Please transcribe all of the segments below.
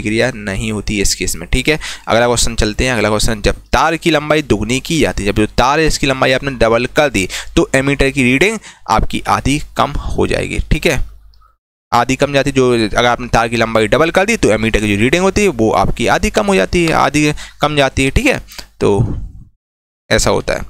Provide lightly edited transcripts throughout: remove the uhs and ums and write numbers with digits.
प्रतिक्रिया नहीं होती इस केस में। ठीक है, अगला क्वेश्चन चलते हैं। अगला क्वेश्चन, जब तार की लंबाई दुगनी की जाती है, जब जो तार है इसकी लंबाई आपने डबल कर दी तो एमीटर की रीडिंग आपकी आधी कम हो जाएगी। ठीक है, आधी कम जाती, जो अगर आपने तार की लंबाई डबल कर दी तो एमीटर की जो रीडिंग होती है वो आपकी आधी कम हो जाती है, आधी कम जाती है। ठीक है, तो ऐसा होता है।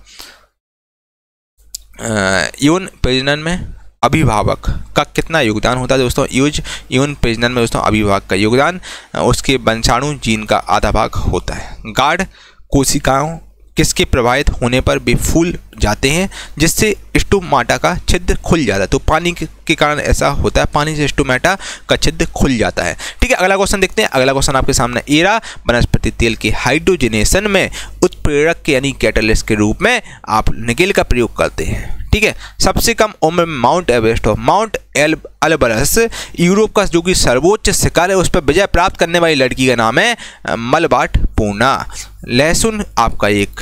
इवन प्रजनन में अभिभावक का कितना योगदान होता है दोस्तों? इवन प्रजनन में दोस्तों अभिभावक का योगदान उसके वंशाणु जीन का आधा भाग होता है। गार्ड कोशिकाओं किसके प्रभावित होने पर वे फूल जाते हैं जिससे स्टोमाटा का छिद्र खुल जाता है? तो पानी के कारण ऐसा होता है, पानी से स्टोमाटा का छिद्र खुल जाता है। ठीक है, अगला क्वेश्चन देखते हैं। अगला क्वेश्चन आपके सामने, एरा वनस्पति तेल के हाइड्रोजनेशन में उत्प्रेरक के यानी कैटलिस्ट के रूप में आप निकेल का प्रयोग करते हैं। ठीक है, सबसे कम उम्र में माउंट एवरेस्ट और माउंट एल्ब्रस यूरोप का जो कि सर्वोच्च शिखर है उस पर विजय प्राप्त करने वाली लड़की का नाम है मलबाट पूर्णा। लहसुन आपका एक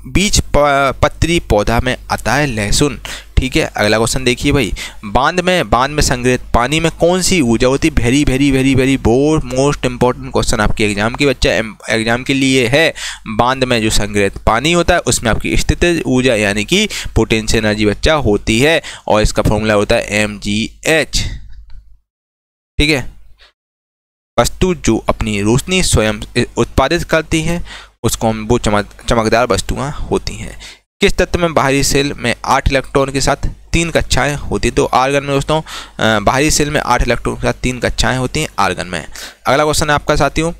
बीज पत्री पौधा में आता है, लहसुन। ठीक है, अगला क्वेश्चन देखिए भाई, बांध में संग्रहित पानी में कौन सी ऊर्जा होती है? Very very very very most important question आपके एग्जाम के लिए है। बांध में जो संग्रहित पानी होता है उसमें आपकी स्थितिज ऊर्जा यानी कि पोटेंशियल एनर्जी बच्चा होती है और इसका फॉर्मूला होता है mgh। ठीक है, वस्तु जो अपनी रोशनी स्वयं उत्पादित करती है उसको हम वो चमकदार वस्तुएं होती हैं। किस तत्व में बाहरी सेल में 8 इलेक्ट्रॉन के साथ 3 कक्षाएं होती हैं? तो आर्गन में दोस्तों बाहरी सेल में 8 इलेक्ट्रॉन के साथ 3 कक्षाएं होती हैं आर्गन में। अगला क्वेश्चन है आपका साथियों,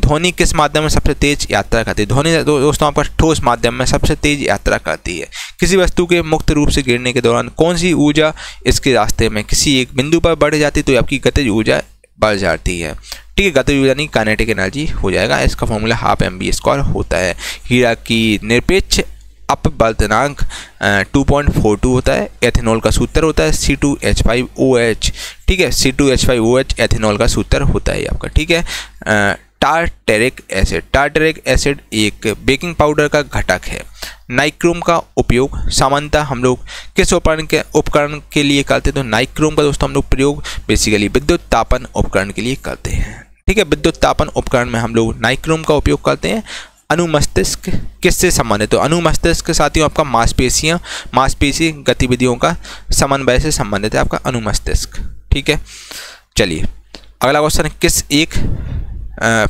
ध्वनि किस माध्यम में सबसे तेज यात्रा करती है? ध्वनि दोस्तों आपका ठोस माध्यम में सबसे तेज यात्रा करती है। किसी वस्तु के मुक्त रूप से गिरने के दौरान कौन सी ऊर्जा इसके रास्ते में किसी एक बिंदु पर बढ़ जाती है? तो आपकी गतिज ऊर्जा बढ़ जाती है। ठीक है, गतिज ऊर्जा यानी काइनेटिक एनर्जी हो जाएगा। इसका फॉर्मूला हाफ mv² होता है। हीरा की निरपेक्ष अपवर्तनांक 2.42 होता है। एथेनॉल का सूत्र होता है C2H5OH। ठीक है, C2H5OH एथेनॉल का सूत्र होता है आपका। ठीक है, टार्टेरिक एसिड एक बेकिंग पाउडर का घटक है। नाइक्रोम का उपयोग सामान्यतः हम लोग किस उपकरण के लिए करते हैं? तो नाइक्रोम का दोस्तों हम लोग प्रयोग बेसिकली विद्युत तापन उपकरण के लिए करते हैं। ठीक है, विद्युत तापन उपकरण में हम लोग नाइक्रोम का उपयोग करते हैं। अनुमस्तिष्क किससे संबंधित? तो अनुमस्तिष्क साथियों आपका मांसपेशी गतिविधियों का समन्वय से संबंधित है आपका अनुमस्तिष्क। ठीक है, चलिए अगला क्वेश्चन है, किस एक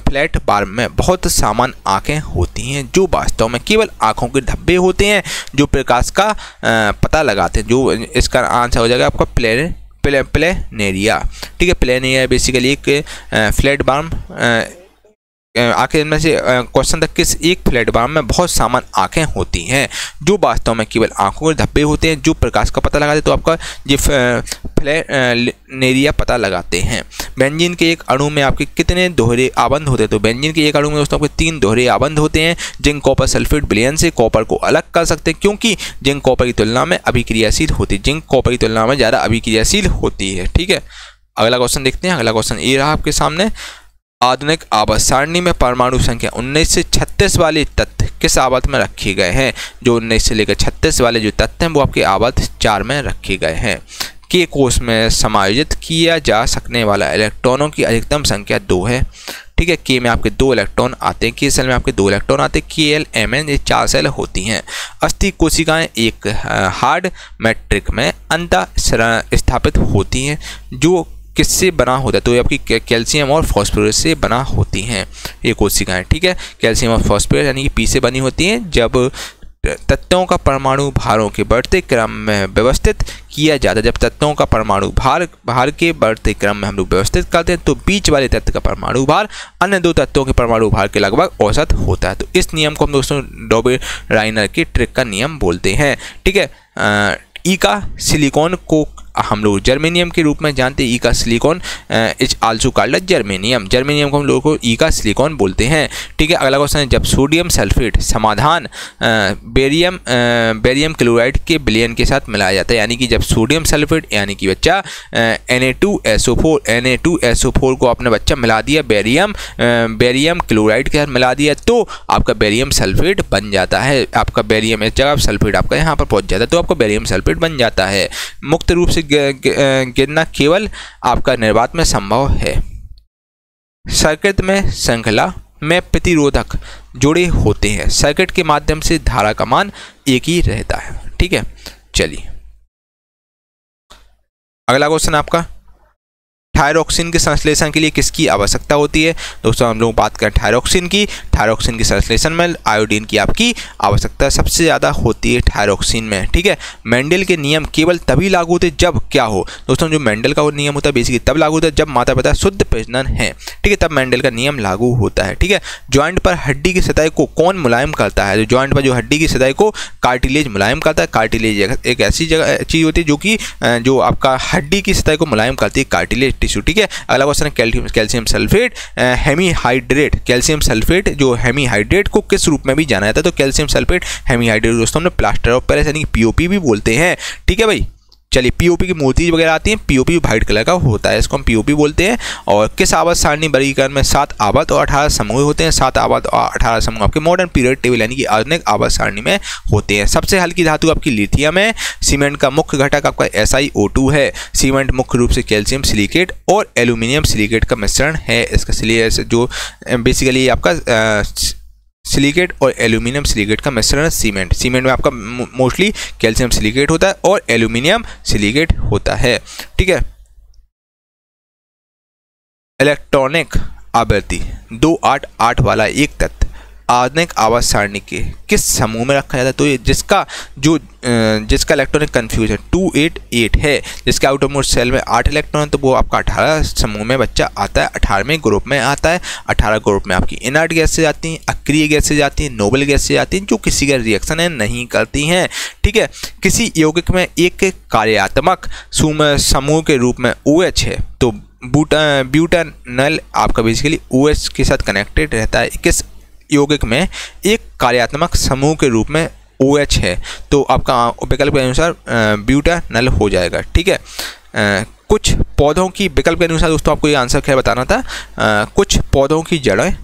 फ्लैट बार में बहुत समान आंखें होती हैं जो वास्तव में केवल आंखों के धब्बे होते हैं जो प्रकाश का पता लगाते हैं? जो इसका आंसर हो जाएगा आपका प्लेनेरिया। ठीक है, प्लेनेरिया बेसिकली एक फ्लैट बार आंखें में से क्वेश्चन तक, किस एक फ्लैट बार में बहुत समान आंखें होती हैं जो वास्तव में केवल आंखों के धब्बे होते हैं जो प्रकाश का पता लगाते हैं? तो आपका ये प्लेनेरिया पता लगाते हैं। बेंजीन के एक अणु में आपके कितने दोहरे आबंध होते हैं? तो बेंजीन के एक अणु में दोस्तों आपके 3 दोहरे आबंध होते हैं। जिंक कॉपर सल्फेट विलयन से कॉपर को अलग कर सकते हैं क्योंकि जिंक कॉपर की तुलना में अभिक्रियाशील होती है, जिंक कॉपर की तुलना में ज़्यादा अभिक्रियाशील होती है। ठीक है, अगला क्वेश्चन देखते हैं। अगला क्वेश्चन ये रहा आपके सामने, आधुनिक आवर्त सारणी में परमाणु संख्या 19 से 36 वाले तत्व किस आवर्त में रखे गए हैं? जो 19 से लेकर 36 वाले जो तत्व हैं वो आपके आवर्त 4 में रखे गए हैं। के कोष में समायोजित किया जा सकने वाला इलेक्ट्रॉनों की अधिकतम संख्या 2 है। ठीक है, के में आपके 2 इलेक्ट्रॉन आते हैं, के सेल में आपके 2 इलेक्ट्रॉन आते हैं, Kl Mn ये 4 सेल होती हैं। अस्थि कोशिकाएं एक हार्ड मैट्रिक में अंतः स्थापित होती हैं जो किससे बना होता है? तो ये आपकी कैल्शियम और फॉस्फोरस से बना होती हैं ये कोशिकाएं। ठीक है, कैल्शियम और फॉस्फोरस यानी कि पी से बनी होती हैं। जब तत्वों का परमाणु भारों के बढ़ते क्रम में व्यवस्थित किया जाता है, जब तत्वों का परमाणु भार के बढ़ते क्रम में हम लोग व्यवस्थित करते हैं तो बीच वाले तत्व का परमाणु भार अन्य 2 तत्वों के परमाणु भार के लगभग औसत होता है। तो इस नियम को हम दोस्तों डॉबे-राइनर की ट्रिक का नियम बोलते हैं। ठीक है, ई का सिलिकॉन को हम लोग जर्मेनियम के रूप में जानते हैं। ई का silicon is also called germanium. Germanium को हम लोगों को ई का सिलिकॉन बोलते हैं। ठीक है, अगला क्वेश्चन है, जब सोडियम सल्फेट समाधान बेरियम क्लोराइड के विलयन के साथ मिलाया जाता है, यानी कि जब सोडियम सल्फेट यानी कि बच्चा Na2SO4 को आपने बच्चा मिला दिया बेरियम क्लोराइड के साथ मिला दिया तो आपका बेरियम सल्फेट बन जाता है। आपका बेरियम इस जगह सल्फेट आपका यहाँ पर पहुँच जाता है तो आपका बेरियम सल्फेट बन जाता है। मुक्त रूप से गिरना केवल आपका निर्वात में संभव है। सर्किट में श्रृंखला में प्रतिरोधक जुड़े होते हैं। सर्किट के माध्यम से धारा का मान एक ही रहता है। ठीक है, चलिए अगला क्वेश्चन आपका, थायरोक्सिन के संश्लेषण के लिए किसकी आवश्यकता होती है? दोस्तों हम लोग बात करें थायरोक्सिन के संश्लेषण में आयोडीन की आपकी आवश्यकता सबसे ज़्यादा होती है थायरोक्सिन में। ठीक है, मेंडल के नियम केवल तभी लागू होते जब क्या हो? दोस्तों जो मेंडल का वो नियम होता है बेसिकली तब लागू होता है जब माता पिता शुद्ध प्रजनन है। ठीक है, तब मेंडल का नियम लागू होता है। ठीक है, ज्वाइंट पर हड्डी की सतह को कौन मुलायम करता है? जो ज्वाइंट पर जो हड्डी की सतह को कार्टिलेज मुलायम करता है। कार्टिलेज एक ऐसी जगह चीज़ होती है जो कि जो आपका हड्डी की सतह को मुलायम करती है, कार्टिलेज टिश्यू। ठीक है, अगला क्वेश्चन है calcium sulphate hemihydrate. Calcium sulphate जो हेमीहाइड्रेट को किस रूप में भी जाना जाता है? तो कैल्शियम सल्फेट हेमीहाइड्रेट दोस्तों हमने प्लास्टर ऑफ पेरिस यानी पीओपी भी बोलते हैं। ठीक है भाई, चलिए पीओपी की मूर्ति वगैरह आती हैं, पीओपी वाइट कलर का होता है, इसको हम पीओपी बोलते हैं। और किस आवर्त सारणी वर्गीकरण में 7 आवर्त और 18 समूह होते हैं? 7 आवर्त और 18 समूह आपके मॉडर्न पीरियड टेबल यानी कि आधुनिक आवर्त सारणी में होते हैं। सबसे हल्की धातु आपकी लिथियम है। सीमेंट का मुख्य घटक आपका SiO2 है। सीमेंट मुख्य रूप से कैल्शियम सिलिकेट और एल्यूमिनियम सिलिकेट का मिश्रण है। इसका जो बेसिकली आपका सिलिकेट और एल्यूमिनियम सिलिकेट का मिश्रण सीमेंट। सीमेंट में आपका मोस्टली कैल्शियम सिलिकेट होता है और एल्यूमिनियम सिलिकेट होता है। ठीक है, इलेक्ट्रॉनिक आवृत्ति 288 वाला एक तत्व आधुनिक आवर्त सारणी के किस समूह में रखा जाता है? तो ये जिसका इलेक्ट्रॉनिक कन्फ्यूजन 288 है, जिसके आउटरमोस्ट सेल में 8 इलेक्ट्रॉन, तो वो आपका 18 समूह में बच्चा आता है, 18वें ग्रुप में आता है। 18 ग्रुप में आपकी इनर्ट गैस से जाती हैं, अक्रिय गैस से जाती हैं, नोबल गैस से जाती हैं, जो किसी का रिएक्शन है नहीं करती हैं। ठीक है, किसी यौगिक में एक कार्यात्मक समूह के रूप में OH है, तो ब्यूटानल आपका बेसिकली OH के साथ कनेक्टेड रहता है। किस यौगिक में एक कार्यात्मक समूह के रूप में OH है, तो आपका विकल्प के अनुसार ब्यूटानल हो जाएगा। ठीक है, कुछ पौधों की विकल्प के अनुसार दोस्तों आपको ये आंसर क्या बताना था। कुछ पौधों की जड़ें,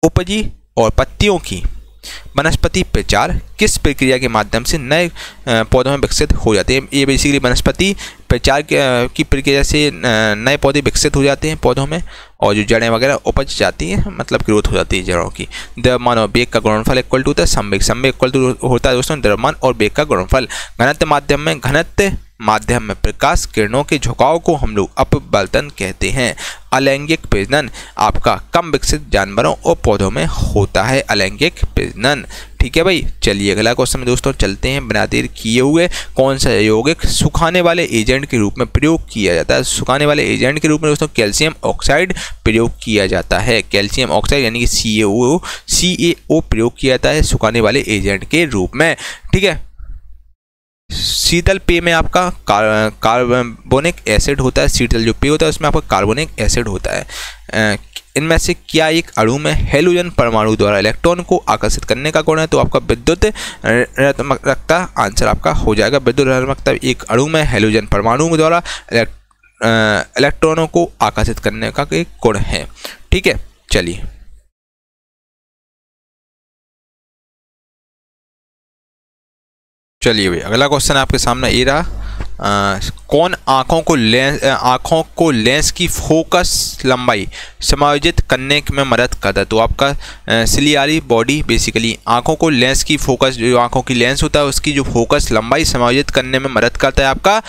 उपजी और पत्तियों की वनस्पति प्रचार किस प्रक्रिया के माध्यम से नए पौधों में विकसित हो जाते हैं? ये बेसिकली वनस्पति प्रचार की प्रक्रिया से नए पौधे विकसित हो जाते हैं पौधों में, और जो जड़ें वगैरह उपज जाती हैं, मतलब ग्रोथ हो जाती है जड़ों की। द्रव्यमान और वेग का गुणनफल इक्वल टू होता है संवेग। संवेग इक्वल टू होता है दोस्तों द्रव्यमान और वेग का गुणनफल। घनत्व माध्यम में प्रकाश किरणों के झुकाव को हम लोग अपवर्तन कहते हैं। अलैंगिक प्रजनन आपका कम विकसित जानवरों और पौधों में होता है, अलैंगिक प्रजनन। ठीक है भाई, चलिए अगला क्वेश्चन में दोस्तों चलते हैं। बनातिर किए हुए कौन सा यौगिक सुखाने वाले एजेंट के रूप में प्रयोग किया जाता है? सुखाने वाले एजेंट के रूप में दोस्तों कैल्शियम ऑक्साइड प्रयोग किया जाता है। कैल्शियम ऑक्साइड यानी कि CaO प्रयोग किया जाता है सुखाने वाले एजेंट के रूप में। ठीक है, शीतल पेय में आपका कार्बोनिक एसिड होता है। शीतल जो पेय होता है उसमें आपका कार्बोनिक एसिड होता है। इनमें से क्या एक अणु में हैलोजन परमाणु द्वारा इलेक्ट्रॉन को आकर्षित करने का गुण है? तो आपका विद्युत ऋणात्मकता आंसर आपका हो जाएगा। विद्युत ऋणात्मकता एक अणु में हैलोजन परमाणु द्वारा इलेक्ट्रॉनों को आकर्षित करने का एक गुण है। ठीक है, चलिए भाई अगला क्वेश्चन आपके सामने ये रहा। कौन आँखों को लेंस की फोकस लंबाई समायोजित करने में मदद करता है? तो आपका सिलियारी बॉडी बेसिकली आँखों को लेंस की फोकस, जो आँखों की लेंस होता है उसकी जो फोकस लंबाई समायोजित करने में मदद करता है आपका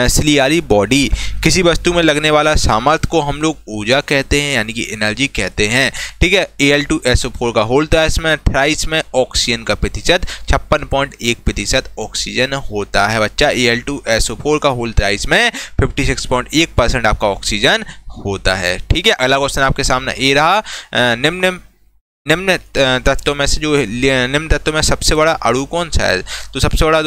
सिलियारी बॉडी। किसी वस्तु में लगने वाला सामर्थ्य को हम लोग ऊर्जा कहते हैं यानी कि एनर्जी कहते हैं। ठीक है, Al2SO4 का होता है इसमें। थ्राइस में ऑक्सीजन का प्रतिशत 56.1% ऑक्सीजन होता है बच्चा। Al2SO4 का होल थ्राइस में 56.1% आपका ऑक्सीजन होता है। ठीक है, अगला क्वेश्चन आपके सामने ये रहा। निम्न तत्वों में से जो निम्न तत्वों में सबसे बड़ा अणु कौन सा है? तो सबसे बड़ा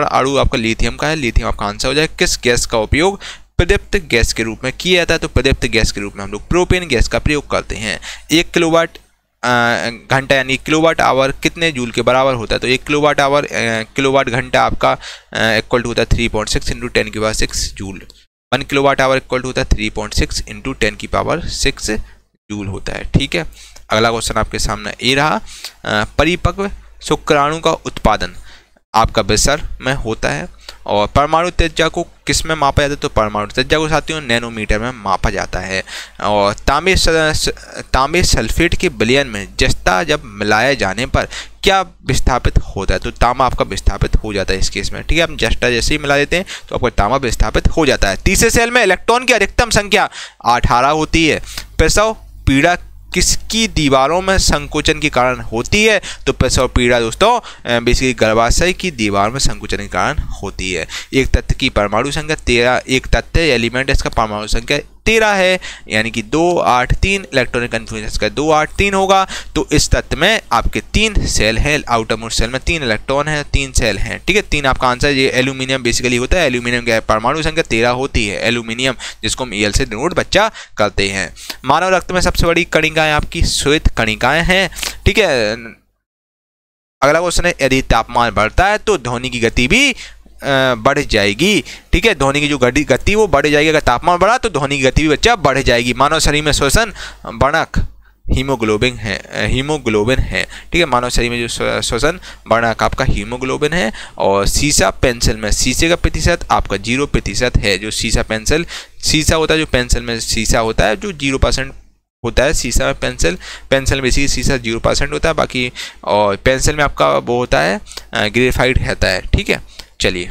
अणु आपका लिथियम का है। लिथियम आपका आंसर हो जाए। किस गैस का उपयोग प्रदीप्त गैस के रूप में किया जाता है? तो प्रदीप्त गैस के रूप में हम लोग प्रोपेन गैस का प्रयोग करते हैं। 1 किलोवाट घंटा यानी किलोवाट आवर कितने जूल के बराबर होता है? तो 1 किलोवाट घंटा आपका इक्वल टू होता है 3.6 × 10⁻6 joule. 1 kilowatt hour equal to होता है 3.6 × 10⁻6 जूल होता है। ठीक है, अगला क्वेश्चन आपके सामने ये रहा। परिपक्व शुक्राणु का उत्पादन आपका बिस्तर में होता है। और परमाणु त्रिज्या को किस में मापा जाता है? तो परमाणु त्रिज्या को साथियों नैनोमीटर में मापा जाता है। और तांबे सल्फेट के विलयन में जस्ता जब मिलाए जाने पर क्या विस्थापित होता है? तो तांबा आपका विस्थापित हो जाता है इस केस में, ठीक है। आप जस्ता जैसे ही मिला देते हैं तो आपका तांबा विस्थापित हो जाता है। तीसरे सेल में इलेक्ट्रॉन की अधिकतम संख्या 18 होती है। प्रसव पीड़ा किसकी दीवारों में संकुचन के कारण होती है? तो प्रसव पीड़ा दोस्तों बेसिकली गर्भाशय की दीवार में संकुचन के कारण होती है। एक तत्व की परमाणु संख्या 13, एक तत्व एलिमेंट इसका परमाणु संख्या 13 है, यानी कि 2 8 3 इलेक्ट्रॉनिक कन्फिग्रेशन का 2 8 3 होगा। तो इस तत्व में आपके 3 सेल है, आउटर मोस्ट सेल में 3 इलेक्ट्रॉन है, 3 सेल हैं, ठीक है। 3 आपका आंसर। ये एल्यूमिनियम बेसिकली होता है। एल्यूमिनियम का परमाणु संख्या 13 होती है, एल्यूमिनियम, जिसको हम Al से डिनोट बच्चा करते हैं। मानव रक्त में सबसे बड़ी कणिकाएं आपकी श्वेत कणिकाएं हैं, ठीक है। अगला क्वेश्चन है, यदि तापमान बढ़ता है तो ध्वनि की गति भी बढ़ जाएगी, ठीक है। ध्वनि की जो गति वो बढ़ जाएगी। अगर तापमान बढ़ा तो ध्वनि की गति भी बच्चा बढ़ जाएगी। मानव शरीर में श्वसन वर्णक हीमोग्लोबिन है, ठीक है। मानव शरीर में जो श्वसन वर्णक आपका हीमोग्लोबिन है। और सीसा पेंसिल में शीशे का प्रतिशत आपका 0% है। जो शीशा होता है, जो पेंसिल में शीशा होता है जो 0% होता है। शीशा में पेंसिल में बेसिकली शीशा 0% होता है बाकी, और पेंसिल में आपका वो होता है ग्रेफाइट रहता है, ठीक है। चलिए,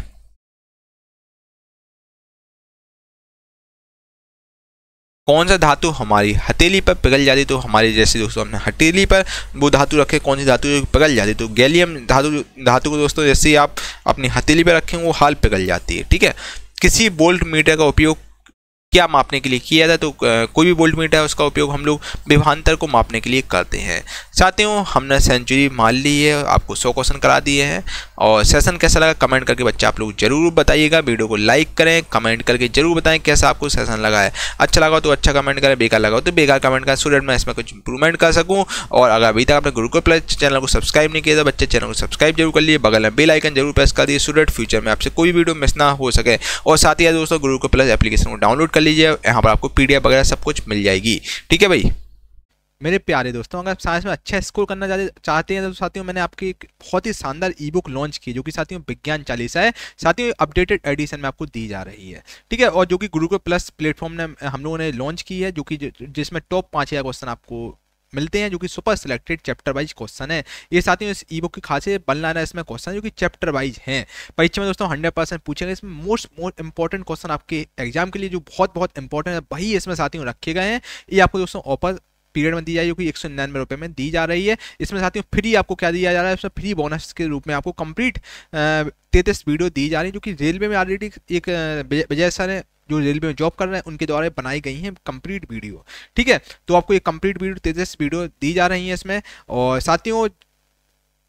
कौन सा धातु हमारी हथेली पर पिघल जाती? तो हमारी जैसे दोस्तों हमने हथेली पर वो धातु रखे, कौन सी धातु पिघल जाती? तो गैलियम धातु को दोस्तों जैसे ही आप अपनी हथेली पर रखें वो हाल पिघल जाती है, ठीक है। किसी वोल्ट मीटर का उपयोग क्या मापने के लिए किया जाता है? तो कोई भी वोल्ट मीटर है उसका उपयोग हम लोग विभवांतर को मापने के लिए करते हैं। साथियों, हमने सेंचुरी मान ली है, आपको 100 क्वेश्चन करा दिए हैं। और सेशन कैसा लगा कमेंट करके बच्चा आप लोग जरूर बताइएगा। वीडियो को लाइक करें, कमेंट करके जरूर बताएं कैसा आपको सेशन लगा है। अच्छा लगा तो अच्छा कमेंट करें, बेकार लगा तो बेकार कमेंट करें, सो दैट मैं इसमें कुछ इंप्रूवमेंट कर सकूँ। और अगर अभी तक आपने गुरुकुल प्लस चैनल को सब्सक्राइब नहीं किया तो बच्चे चैनल को सब्सक्राइब जरूर कर लिए, बगल में बेल आइकन जरूर प्रेस कर दिए, सो दैट फ्यूचर में आपसे कोई वीडियो मिस ना हो सके। और साथ ही दोस्तों गुरुकुल प्लस एप्लीकेशन को डाउनलोड कर लीजिए, यहाँ पर आपको PDF वगैरह सब कुछ मिल जाएगी, ठीक है भाई। मेरे प्यारे दोस्तों, अगर आप साइंस में अच्छा स्कोर करना चाहते हैं तो साथियों मैंने आपकी एक बहुत ही शानदार ई-बुक लॉन्च की जो कि साथियों विज्ञान चालीसा है। साथियों अपडेटेड एडिशन में आपको दी जा रही है, ठीक है। और जो कि गुरुकुल प्लस प्लेटफॉर्म ने हम लोगों ने लॉन्च की है, जो कि जिसमें टॉप 5000 क्वेश्चन आपको मिलते हैं, जो कि super selected chapter wise question है। ये साथियों इस ई-बुक की खासियत बनना है, इसमें क्वेश्चन जो कि चैप्टर वाइज हैं। परीक्षा में दोस्तों 100% पूछेंगे। इसमें मोस्ट इंपॉर्टेंट क्वेश्चन आपके एग्जाम के लिए जो बहुत इंपॉर्टेंट है वही इसमें साथियों रखे गए हैं। ये आपको दोस्तों ऑफर पीरियड में दी जाएगी, जो कि 199 रुपये में दी जा रही है। इसमें साथियों फ्री आपको क्या दिया जा रहा है? इसमें फ्री बोनस के रूप में आपको कंप्लीट 33 वीडियो दी जा रही है, जो कि रेलवे में ऑलरेडी एक विजय सर है जो रेलवे में जॉब कर रहे हैं उनके द्वारा बनाई गई हैं कंप्लीट वीडियो, ठीक है। तो आपको ये कंप्लीट वीडियो 33 वीडियो दी जा रही है इसमें। और साथियों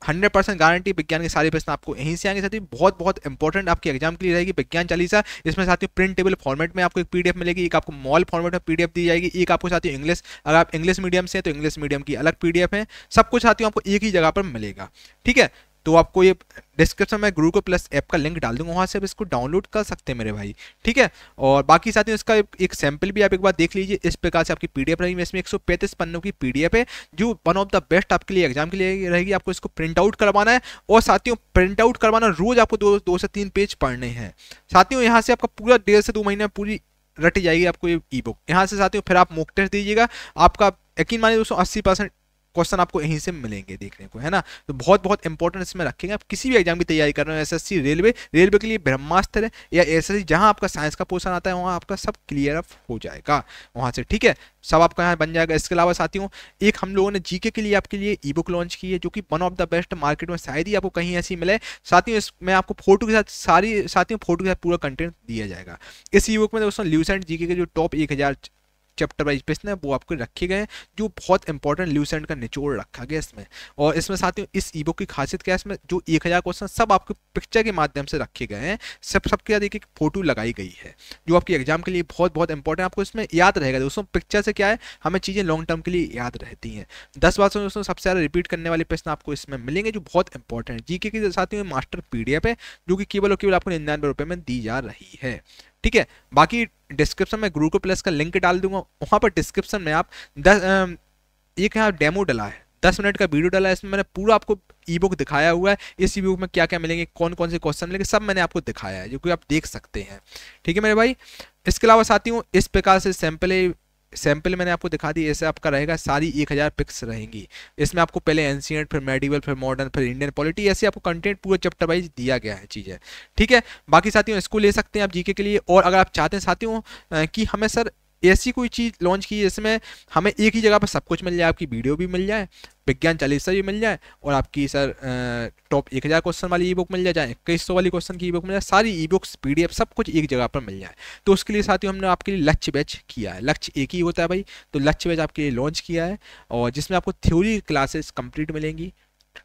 100% गारंटी विज्ञान के सारे प्रश्न आपको यहीं से आएंगे। साथियों बहुत इंपॉर्टेंट आपके एग्जाम के लिए रहेगी विज्ञान चालीसा। इसमें साथियों प्रिंटेबल फॉर्मेट में आपको एक PDF मिलेगी, एक आपको मॉल फॉर्मेट में PDF दी जाएगी, एक आपको साथियों इंग्लिश, अगर आप इंग्लिश मीडियम से हैं तो इंग्लिश मीडियम की अलग PDF है। सब कुछ साथियों आपको एक ही जगह पर मिलेगा, ठीक है। तो आपको ये डिस्क्रिप्शन में गुरुकुल प्लस ऐप का लिंक डाल दूंगा, वहाँ से आप इसको डाउनलोड कर सकते हैं मेरे भाई, ठीक है। और बाकी साथियों इसका एक सैंपल भी आप एक बार देख लीजिए। इस प्रकार से आपकी PDF रहेगी। इसमें 135 पन्नों की PDF है जो वन ऑफ द बेस्ट आपके लिए एग्जाम के लिए रहेगी। आपको इसको प्रिंट आउट करवाना है और साथियों प्रिंट आउट करवाना रोज आपको 2 से 3 पेज पढ़ने हैं। साथियों यहाँ से आपका पूरा 1.5 से 2 महीने में पूरी रटी जाएगी आपको ये ई-बुक। यहाँ से साथियों फिर आप मॉक टेस्ट दीजिएगा, आपका यकीन मानिए दोस्तों 80% क्वेश्चन आपको यहीं से मिलेंगे देखने को, है ना। तो बहुत इंपॉर्टेंट इसमें रखेंगे। आप किसी भी एग्जाम की तैयारी कर रहे हो, SSC रेलवे के लिए ब्रह्मास्त्र है, या SSC जहां आपका साइंस का पोर्शन आता है वहां आपका सब क्लियर अप हो जाएगा वहां से, ठीक है। सब आपका यहाँ बन जाएगा। इसके अलावा साथियों एक हम लोगों ने GK के लिए आपके लिए ई-बुक लॉन्च की है, जो कि one of the best market में शायद ही आपको कहीं ऐसी मिले। साथियों इसमें आपको फोटो के साथ फोटो के साथ पूरा कंटेंट दिया जाएगा। इस ई-बुक में दोस्तों ल्यूसेंट GK के जो टॉप 1000 चैप्टर वाइज प्रश्न है वो आपको रखे गए हैं, जो बहुत इंपॉर्टेंट ल्यूसेंट का निचोड़ रखा गया इसमें। और इसमें साथियों इस ई-बुक की खासियत क्या है? इसमें जो 1000 क्वेश्चन सब आपको पिक्चर के माध्यम से रखे गए हैं, सबके साथ एक फोटो लगाई गई है, जो आपके एग्जाम के लिए बहुत इंपॉर्टेंट आपको इसमें याद रहेगा। दोस्तों पिक्चर से क्या है, हमें चीज़ें लॉन्ग टर्म के लिए याद रहती हैं। 10 बार से दोस्तों सबसे ज़्यादा रिपीट करने वाले प्रश्न आपको इसमें मिलेंगे, जो बहुत इंपॉर्टेंट है। GK के साथियों मास्टर PDF है, जो कि केवल और केवल आपको 99 रुपये में दी जा रही है, ठीक है। बाकी डिस्क्रिप्शन में गुरुकुल प्लस का लिंक डाल दूंगा, वहां पर डिस्क्रिप्शन में आप एक यहाँ डेमो डला है 10 मिनट का वीडियो डाला है, इसमें मैंने पूरा आपको ई बुक दिखाया हुआ है। इस ई बुक में क्या क्या मिलेंगे, कौन कौन से क्वेश्चन मिलेंगे, सब मैंने आपको दिखाया है, जो कि आप देख सकते हैं। ठीक है मेरे भाई। इसके अलावा साथियों इस प्रकार से सैंपल मैंने आपको दिखा दी। ऐसे आपका रहेगा, सारी 1000 पिक्स रहेंगी। इसमें आपको पहले एंशिएंट, फिर मेडिवल, फिर मॉडर्न, फिर इंडियन पॉलिटी, ऐसे आपको कंटेंट पूरा चैप्टर वाइज दिया गया है चीज़ें। ठीक है, बाकी साथियों इसको ले सकते हैं आप जीके के लिए। और अगर आप चाहते हैं साथियों कि हमें सर ऐसी कोई चीज़ लॉन्च की जिसमें हमें एक ही जगह पर सब कुछ मिल जाए, आपकी वीडियो भी मिल जाए, विज्ञान 40 भी मिल जाए, और आपकी सर टॉप 1000 क्वेश्चन वाली ई बुक मिल जाए, 2100 वाली क्वेश्चन की ई बुक मिल जाए, सारी ई बुक्स PDF सब कुछ एक जगह पर मिल जाए, तो उसके लिए साथियों हमने आपके लिए लक्ष्य बैच किया है। लक्ष्य एक ही होता है भाई, तो लक्ष्य बैच आपके लिए लॉन्च किया है, और जिसमें आपको थ्योरी क्लासेस कंप्लीट मिलेंगी,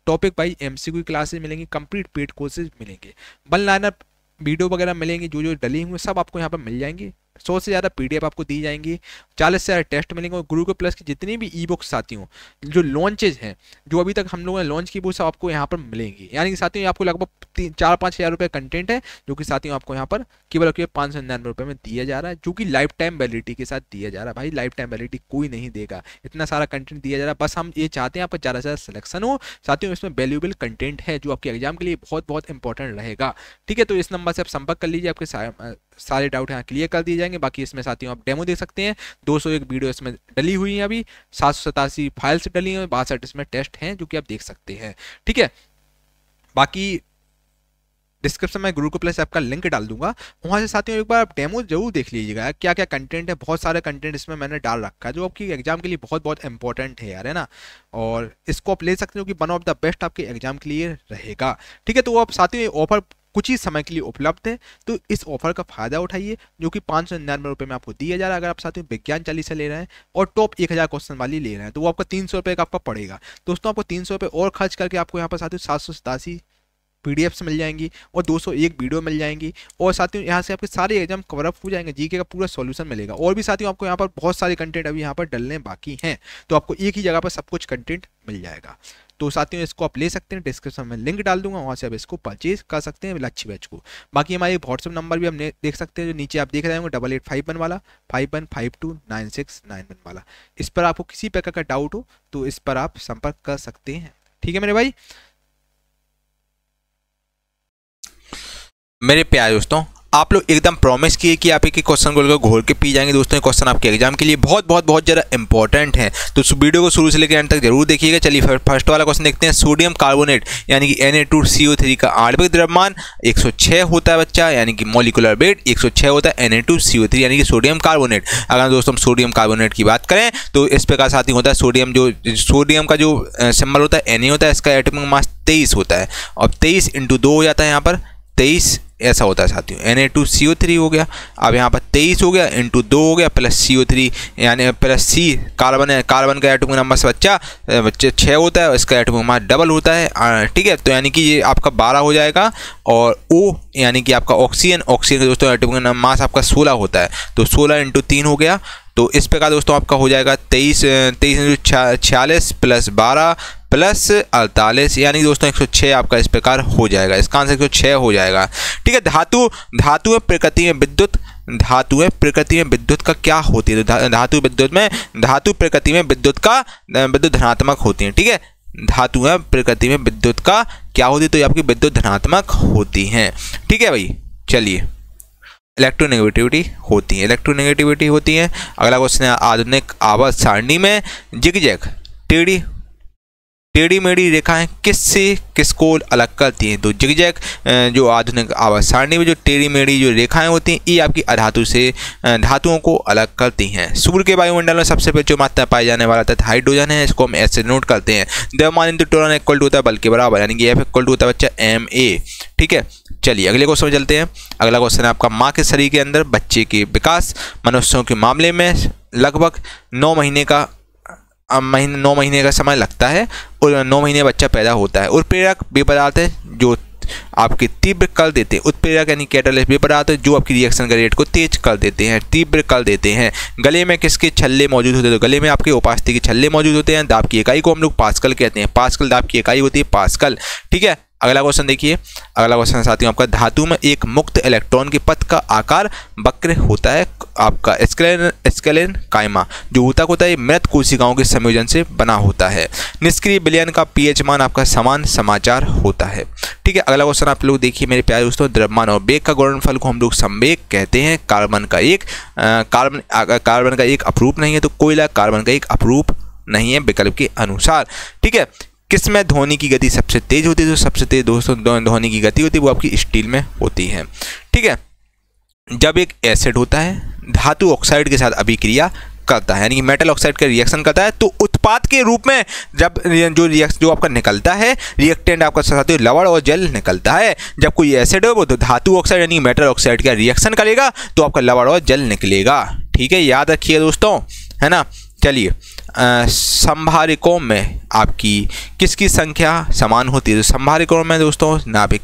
टॉपिक वाइज MCQ क्लासेस मिलेंगी, कंप्लीट पेड कोर्सेज मिलेंगे, वन लाइनर वीडियो वगैरह मिलेंगी, जो जो डली हुई सब आपको यहाँ पर मिल जाएंगी। 100 से ज़्यादा PDF आपको दी जाएंगी, 40 से ज़्यादा टेस्ट मिलेंगे, और गुरुकुल प्लस की जितनी भी ई बुक्स साथियों जो लॉन्चेज हैं, जो अभी तक हम लोगों ने लॉन्च की, वो सब आपको यहाँ पर मिलेंगी। यानी कि साथियों आपको लगभग 4-5 हज़ार रुपये कंटेंट है, जो कि साथियों आपको यहाँ पर केवल 599 रुपये में दिया जा रहा है, जो कि लाइफ टाइम वैलिडिटी के साथ दिया जा रहा है। भाई लाइफ टाइम वैलिडिटी कोई नहीं देगा, इतना सारा कंटेंट दिया जा रहा है। बस हम ये चाहते हैं आपका ज़्यादा से ज़्यादा सिलेक्शन हो। साथियों इसमें वैल्यूएबल कंटेंट है, जो आपके एग्जाम के लिए बहुत बहुत इंपॉर्टेंट रहेगा। ठीक है, तो इस नंबर से आप संपर्क कर लीजिए, आपके सारे डाउट यहाँ क्लियर कर दिए जाएंगे। बाकी इसमें साथियों आप डेमो देख सकते हैं, 201 वीडियो इसमें डली हुई है, अभी 787 फाइल्स डली हैं, 62 इसमें टेस्ट हैं, जो कि आप देख सकते हैं। ठीक है, बाकी डिस्क्रिप्शन में गुरुकुल प्लस ऐप का लिंक डाल दूंगा, वहाँ से साथियों एक बार आप डेमो जरूर देख लीजिएगा, क्या क्या कंटेंट है। बहुत सारे कंटेंट इसमें मैंने डाल रखा है, जो आपकी एग्जाम के लिए बहुत बहुत इंपॉर्टेंट है यार, है ना, और इसको आप ले सकते हो कि वन ऑफ द बेस्ट आपके एग्जाम के लिए रहेगा। ठीक है, तो आप साथियों ऑफर कुछ ही समय के लिए उपलब्ध है, तो इस ऑफर का फायदा उठाइए, जो कि 599 रुपये में आपको दिया जा रहा है। अगर आप साथियों विज्ञान 40 ले रहे हैं और टॉप 1000 क्वेश्चन वाली ले रहे हैं, तो वो आपका 300 रुपये का आपका पड़ेगा। दोस्तों आपको 300 रुपये और खर्च करके आपको यहाँ पर साथियों 787 PDFs मिल जाएंगी, और 201 वीडियो मिल जाएंगी, और साथियों यहाँ से आपके सारे एग्जाम कवर अप हो जाएंगे, जीके का पूरा सॉल्यूशन मिलेगा। और भी साथियों आपको यहाँ पर बहुत सारे कंटेंट अभी यहाँ पर डलने बाकी हैं, तो आपको एक ही जगह पर सब कुछ कंटेंट मिल जाएगा। तो साथियों इसको आप ले सकते हैं, डिस्क्रिप्शन में लिंक डाल दूंगा, वहाँ से आप इसको परचेज कर सकते हैं लक्ष्य बैच को। बाकी हमारे व्हाट्सएप नंबर भी हम देख सकते हैं, जो नीचे आप देख रहे होंगे 8851 वाला 51529691 वाला। इस पर आपको किसी प्रकार का डाउट हो तो इस पर आप संपर्क कर सकते हैं। ठीक है मेरे भाई। मेरे प्यारे दोस्तों, आप लोग एकदम प्रॉमिस किए कि आप एक क्वेश्चन को घोल के पी जाएंगे। दोस्तों ये क्वेश्चन आपके एग्जाम के लिए बहुत बहुत बहुत ज़्यादा इंपॉर्टेंट है, तो इस वीडियो को शुरू से लेकर एंड तक जरूर देखिएगा। चलिए फर्स्ट वाला क्वेश्चन देखते हैं। सोडियम कार्बोनेट यानी कि Na2CO3 का आणविक द्रव्यमान 106 होता है बच्चा, यानी कि मॉलिक्यूलर वेट 106 होता है Na2CO3 यानी कि सोडियम कार्बोनेट। अगर दोस्तों हम सोडियम कार्बोनेट की बात करें तो इस प्रकार साथ ही होता है, सोडियम का जो सिंबल होता है Na होता है, इसका एटॉमिक मास 23 होता है, और 23 × 2 हो जाता है, यहाँ पर 23 ऐसा होता है साथियों। Na2CO3 हो गया, अब यहाँ पर 23 हो गया × 2 हो गया, प्लस CO3 यानी प्लस C कार्बन है, कार्बन का एटॉमिक नंबर से बच्चे 6 होता है, इसका एटॉमिक मास डबल होता है। ठीक है, तो यानी कि ये आपका 12 हो जाएगा, और O यानी कि आपका ऑक्सीजन का दोस्तों एटॉमिक मास आपका 16 होता है, तो 16 × 3 हो गया। तो इस प्रकार दोस्तों आपका हो जाएगा 23 × 46 प्लस 12 प्लस 48 यानी दोस्तों 106 आपका इस प्रकार हो जाएगा। इसका आंसर 106 हो जाएगा। ठीक है, धातु प्रकृति में विद्युत का क्या होती है? तो धातु प्रकृति में विद्युत धनात्मक होती है। ठीक है, धातु प्रकृति में विद्युत का क्या होती है? तो ये आपकी विद्युत धनात्मक होती हैं। ठीक है भाई, चलिए इलेक्ट्रोनेगेटिविटी होती है। अगला क्वेश्चन है, आधुनिक आवर्त सारणी में जिगजैग टेढ़ी मेढ़ी रेखाएं किसको अलग करती हैं? तो जिगजैग जो आधुनिक आवर्त सारणी में जो टेढ़ी मेढ़ी जो रेखाएं होती हैं, ये आपकी अधातु से धातुओं को अलग करती हैं। सूर्य के वायुमंडल में सबसे जो मात्रा पाई जाने वाला तत्व हाइड्रोजन है, इसको हम ऐसे नोट करते हैं। द्रव्यमान × टोरन इक्वल टू होता है बल के बराबर, यानी कि F इक्वल टू होता है बच्चा ma। ठीक है, चलिए अगले क्वेश्चन में चलते हैं। अगला क्वेश्चन है आपका, माँ के शरीर के अंदर बच्चे के विकास मनुष्यों के मामले में लगभग 9 महीने का समय लगता है, और 9 महीने बच्चा पैदा होता है। उत्प्रेरक वे पदार्थ है जो आपके तीव्र कर देते हैं। उत्प्रेरक यानी कैटालिस्ट वे पदार्थ है जो आपकी रिएक्शन का रेट को तेज कर देते हैं, तीव्र कर देते हैं। गले में किसके छल्ले मौजूद होते हैं? तो गले में आपके उपास्थि के छल्ले मौजूद होते हैं। दाब की इकाई को हम लोग पास्कल कहते हैं, पास्कल दाब की इकाई होती है पास्कल। ठीक है, अगला क्वेश्चन देखिए, अगला क्वेश्चन साथियों आपका, धातु में एक मुक्त इलेक्ट्रॉन के पथ का आकार वक्र होता है आपका स्केलेन कायमा। जो ऊतक होता है मृत कोशिकाओं के संयोजन से बना होता है। निष्क्रिय विलयन का पीएच मान आपका समान समाचार होता है। ठीक है, अगला क्वेश्चन आप लोग देखिए मेरे प्यारे दोस्तों, द्रव्यमान और वेग का गुणनफल को हम लोग संवेग कहते हैं। कार्बन का एक अपरूप नहीं है तो कोयला कार्बन का एक अपरूप नहीं है विकल्प के अनुसार। ठीक है, किसमें ध्वनि की गति सबसे तेज होती है? तो सबसे तेज दोस्तों ध्वनि की गति होती है वो आपकी स्टील में होती है। ठीक है, जब एक एसिड होता है धातु ऑक्साइड के साथ अभिक्रिया करता है, यानी कि मेटल ऑक्साइड का रिएक्शन करता है, तो उत्पाद के रूप में जब जो आपका निकलता है रिएक्टेंट आपका साथियों लवण और जल निकलता है। जब कोई एसिड हो वो तो धातु ऑक्साइड यानी मेटल ऑक्साइड का रिएक्शन करेगा तो आपका लवण और जल निकलेगा। ठीक है, याद रखिए दोस्तों, है ना। चलिए, संभारिकों में आपकी किसकी संख्या समान होती है? तो संभारिकों में दोस्तों नाभिक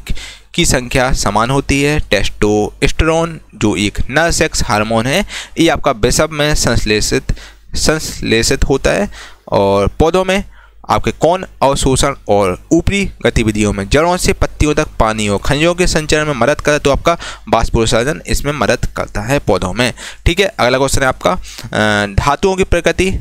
की संख्या समान होती है। टेस्टोस्टेरोन जो एक नर सेक्स हार्मोन है ये आपका वृषभ में संश्लेषित होता है। और पौधों में आपके कौन अवशोषण और ऊपरी गतिविधियों में जड़ों से पत्तियों तक पानी और खनिजों के संचरण में मदद करता है, तो आपका वाष्पोत्सर्जन इसमें मदद करता है पौधों में। ठीक है, अगला क्वेश्चन है आपका, धातुओं की प्रकृति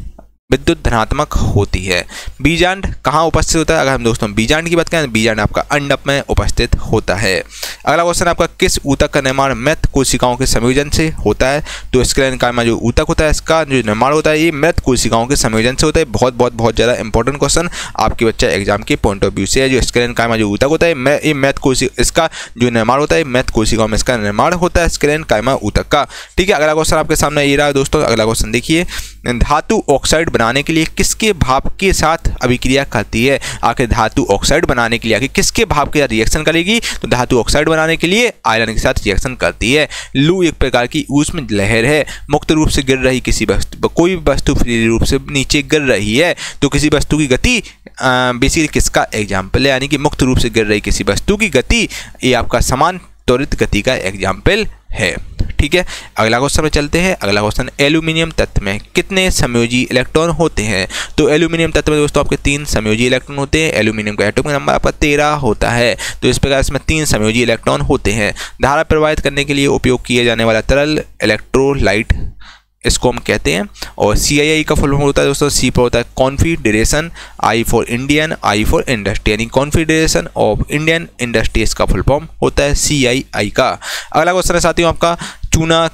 विद्युत धनात्मक होती है। बीजांड कहाँ उपस्थित होता है? अगर हम दोस्तों बीजांड की बात करें तो बीजांड आपका अंडक में उपस्थित होता है। अगला क्वेश्चन आपका, किस ऊतक का निर्माण मृत कोशिकाओं के संयोजन से होता है? तो स्क्लेरन कायमा जो ऊतक होता है इसका जो निर्माण होता है ये मृत कोशिकाओं के संयोजन से होता है। बहुत ज़्यादा इंपॉर्टेंट क्वेश्चन आपके बच्चा एग्जाम के पॉइंट ऑफ व्यू से है। जो स्क्लेरन कायमा जो ऊतक होता है ये मृत कोशिका इसका जो निर्माण होता है मृत कोशिकाओं में इसका निर्माण होता है स्क्लेरन कायमा ऊतक का। ठीक है, अगला क्वेश्चन आपके सामने ये रहा दोस्तों। अगला क्वेश्चन देखिए, धातु ऑक्साइड बनाने के लिए किसके भाप के साथ अभिक्रिया करती है? आखिर धातु ऑक्साइड बनाने के लिए आखिर किसके भाप के साथ रिएक्शन करेगी? तो धातु ऑक्साइड बनाने के लिए आयरन के साथ रिएक्शन करती है। लू एक प्रकार की ऊष्म लहर है, मुक्त रूप से गिर रही किसी वस्तु, कोई वस्तु फ्री रूप से नीचे गिर रही है तो किसी वस्तु की गति बेसिकली किसका एग्जाम्पल है? यानी कि मुक्त रूप से गिर रही किसी वस्तु की गति ये आपका समान त्वरित गति का एग्जाम्पल है। ठीक है, अगला क्वेश्चन में चलते हैं। अगला क्वेश्चन, एल्यूमिनियम तत्व में कितने संयोजी इलेक्ट्रॉन होते हैं? तो एल्यूमिनियम तत्व में दोस्तों आपके 3 संयोजी इलेक्ट्रॉन होते हैं। एल्यूमिनियम का एटॉमिक नंबर आपका 13 होता है। तो इस प्रकार इसमें 3 संयोजी इलेक्ट्रॉन होते हैं। धारा प्रवाहित करने के लिए उपयोग किया जाने वाला तरल इलेक्ट्रोलाइट इसको हम कहते हैं। और CII का फुल फॉर्म होता है दोस्तों, C पर होता है confederation, I for Indian, I for industry, यानी कॉन्फेडरेशन ऑफ इंडियन इंडस्ट्रीज का फुल फॉर्म होता है CII का। अगला क्वेश्चन है साथियों आपका, चूना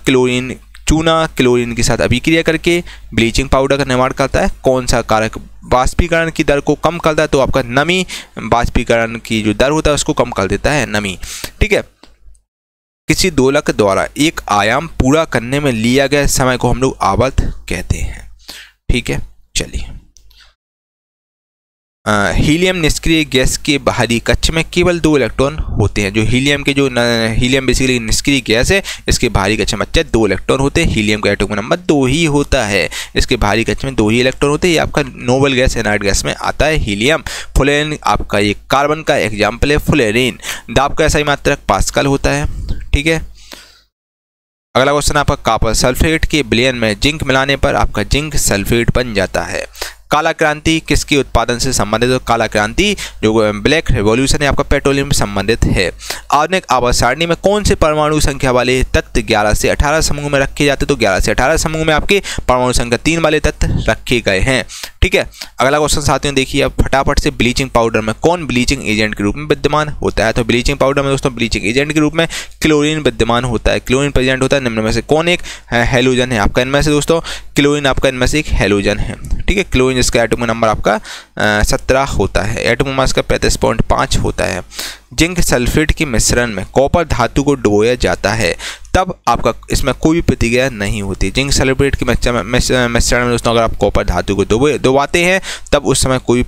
क्लोरीन के साथ अभिक्रिया करके ब्लीचिंग पाउडर का निर्माण करता है। कौन सा कारक वाष्पीकरण की दर को कम करता है? तो आपका नमी वाष्पीकरण की जो दर होता है उसको कम कर देता है, नमी। ठीक है, किसी दोलक द्वारा एक आयाम पूरा करने में लिया गया समय को हम लोग आवर्त कहते हैं। ठीक है, चलिए, हीलियम निष्क्रिय गैस के बाहरी कक्ष में केवल 2 इलेक्ट्रॉन होते हैं। जो हीलियम हीलियम बेसिकली निष्क्रिय गैस है, इसके बाहरी कक्ष में बच्चे 2 इलेक्ट्रॉन होते हैं। हीलियम का एटॉमिक नंबर 2 ही होता है, इसके बाहरी कक्ष में 2 ही इलेक्ट्रॉन होते हैं। ये आपका नोबल गैस इनर्ट गैस में आता है हीलियम। फ्लोरीन आपका एक कार्बन का एग्जाम्पल है फ्लोरीन। दाब का SI मात्रक पास्कल होता है। ठीक है, अगला क्वेश्चन आपका, कॉपर सल्फेट के विलयन में जिंक मिलाने पर आपका जिंक सल्फेट बन जाता है। काला क्रांति किसके उत्पादन से संबंधित है? काला क्रांति जो ब्लैक रेवोल्यूशन है आपका पेट्रोलियम से संबंधित है। आधुनिक आवर्त सारणी में कौन से परमाणु संख्या वाले तत्व 11 से 18 समूह में रखे जाते? तो 11 से 18 समूह में आपके परमाणु संख्या 3 वाले तत्व रखे गए हैं। ठीक है, अगला क्वेश्चन साथियों देखिए अब फटाफट से, ब्लीचिंग पाउडर में कौन ब्लीचिंग एजेंट के रूप में विद्यमान होता है? तो ब्लीचिंग पाउडर में दोस्तों ब्लीचिंग एजेंट के रूप में क्लोरीन विद्यमान होता है। क्लोरीन प्रेजेंट होता है। निम्न में से कौन एक हैलोजन है आपका? इनमें से दोस्तों क्लोरीन आपका इनमें से एक हैलोजन है। ठीक है, क्लोरीन जिसका एटॉमिक नंबर आपका 17 होता है, एटॉमिक मास का 35.5 होता है। जिंक सल्फेट के मिश्रण में कॉपर धातु को डुबोया जाता है, तब आपका इसमें कोई भी प्रतिक्रिया नहीं होती। जिंक सल्फेट के मिश्रण में दोस्तों अगर आप कॉपर धातु को डुबाते हैं तब उस समय कोई